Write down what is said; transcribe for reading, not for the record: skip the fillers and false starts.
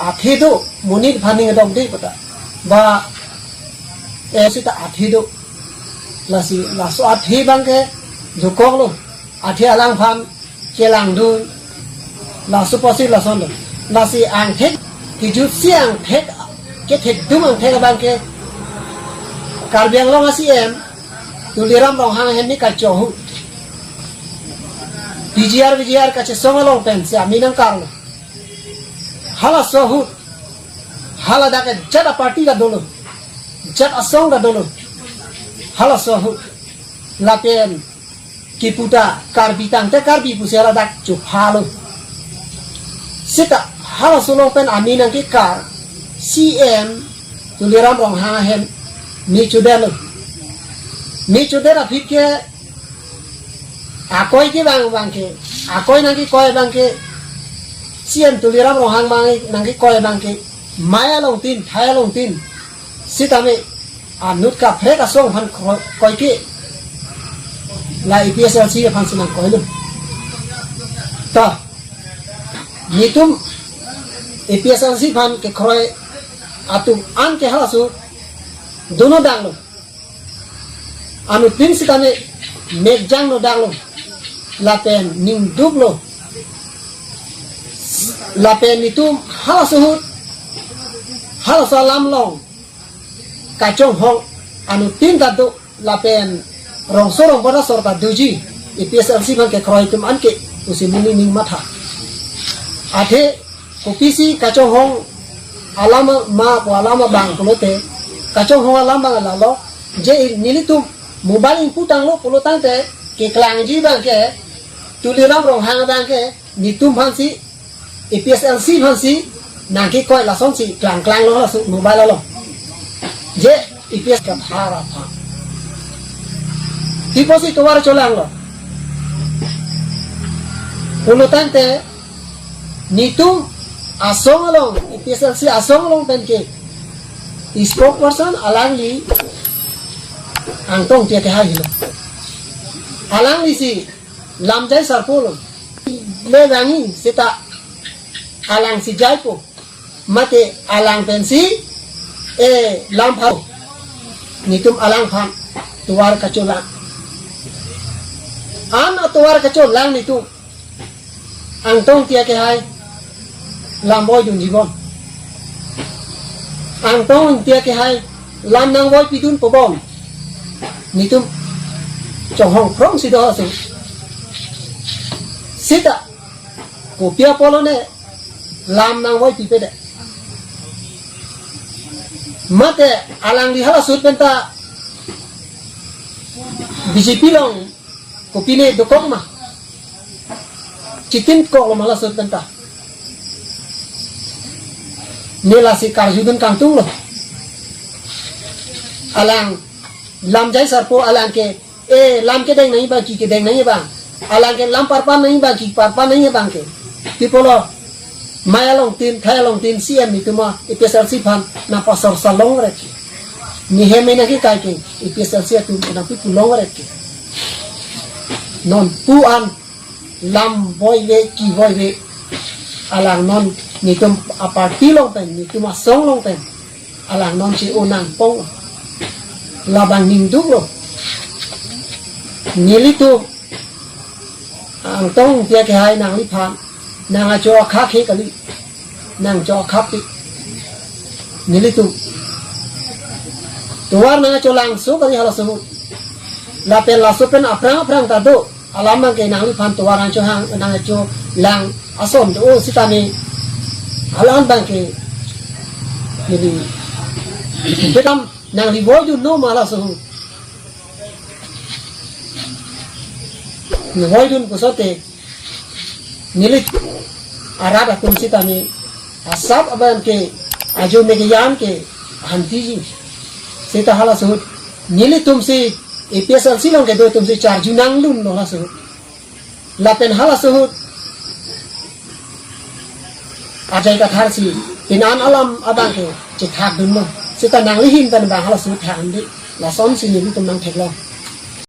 आथे दो मुनिट फानी दong deh pata ba sita आथे दो lasi laso आथे bangke jukok lo आथे alang fan kelang dun laso posi lason do lasi ang thek kijut siang thek ke thek dum ang thek bangke karbiang lo ngasi em tuliram rong hang hen ni kachohu BGR kache songalong pen si aminang karlo hala sohu hala dake jada party ka dolo jat asong ka dolo hala sohu lapen kiputa karbitang te karbi pusera dak chup halo sita hala solong pen aminang ki kar CM tuliram rong hang hen ni chudelo ni chudera phike akoy ki bangke akoy nang ki koy bangke sian tuliram rohang bang nang ki koy bangke maya long tin thaya long tin sitame anut ka frek asong phan koy ki la IPSLC phan sinang koy lu ta nitum IPSLC phan ke kroy atum an ke halasu dono danglo anu tin sitame megjang no danglo lapen ning dublo lapen itu halasuhut halasalam long kacong hong anu tinta do lapen rong sorong pada sorta duji IPSLC man ke kroy tum anke usimuni ning matha ade kopisi kacong hong alama ma alama bang pulote kacong hong alama lalo je nilitum mobile input ang lo pulotang te ke klang ji bang ke tuliram rong hang bang ke nitum phansi IPSLC phansi nangki koi la son si klang lo la su mobile lo je IPS ka phara pha tipo si towar cholang lo pulotang te nitum asong long IPSLC asong long pen ke spokesperson alangli ang tong tia ke hai lo alang lisi lamjai sarpolo le rangi sita alang si jaipo mate alang pensi lampau nitum alang phan tuar kacolang an tuar kacolang nitum ang tong tia ke hai lamboy dun jibon ang tong tia ke hai lam nang boy pidun pobom nitum trong hong prong si do su sita kopia polo ne lam nang woi pipe de mate alang di hala sut penta BJP long kopine dokong ma chitin ko lo mala sut penta nela si karjudun kangtung lo alang lam jai sarpo alang ke lam ke deng nahi ba ki ke deng nahi ba alang ke lam parpa nahi ba ki parpa nahi ba ke tipolo maya long tin thaya long tin CM ni tuma IPSLC phan na pasar salong re ki ni he me na ki kai ke IPSLC tu na pi long re ki non pu an lam boy ve ki boy ve alang non ni tum aparti long pen ni tuma song long pen alang non si onang pong labang ning duglo nilito ang tong tia ke hai nang li phan nang a cho kha khe kali nang cho khap ti nilito tuar nang cho lang so kali hala so la so pen aprang ta do alamang ke nang li phan tuar ang cho hang nang cho lang asom do sitani alam bang ke ni betam nang li boy du no mala so ni boy dun kusote nilit arada kum sitani asap aban ke ajo megyan ke hanti ji sita hala so nilit tum si APSLC long ke do tum si char junang lun no la so lapen hala so ajai ka thar si pinan alam abang ke chithak dun no sita nang li hin tan bang hala su thang di la som si ni tum nang thek lo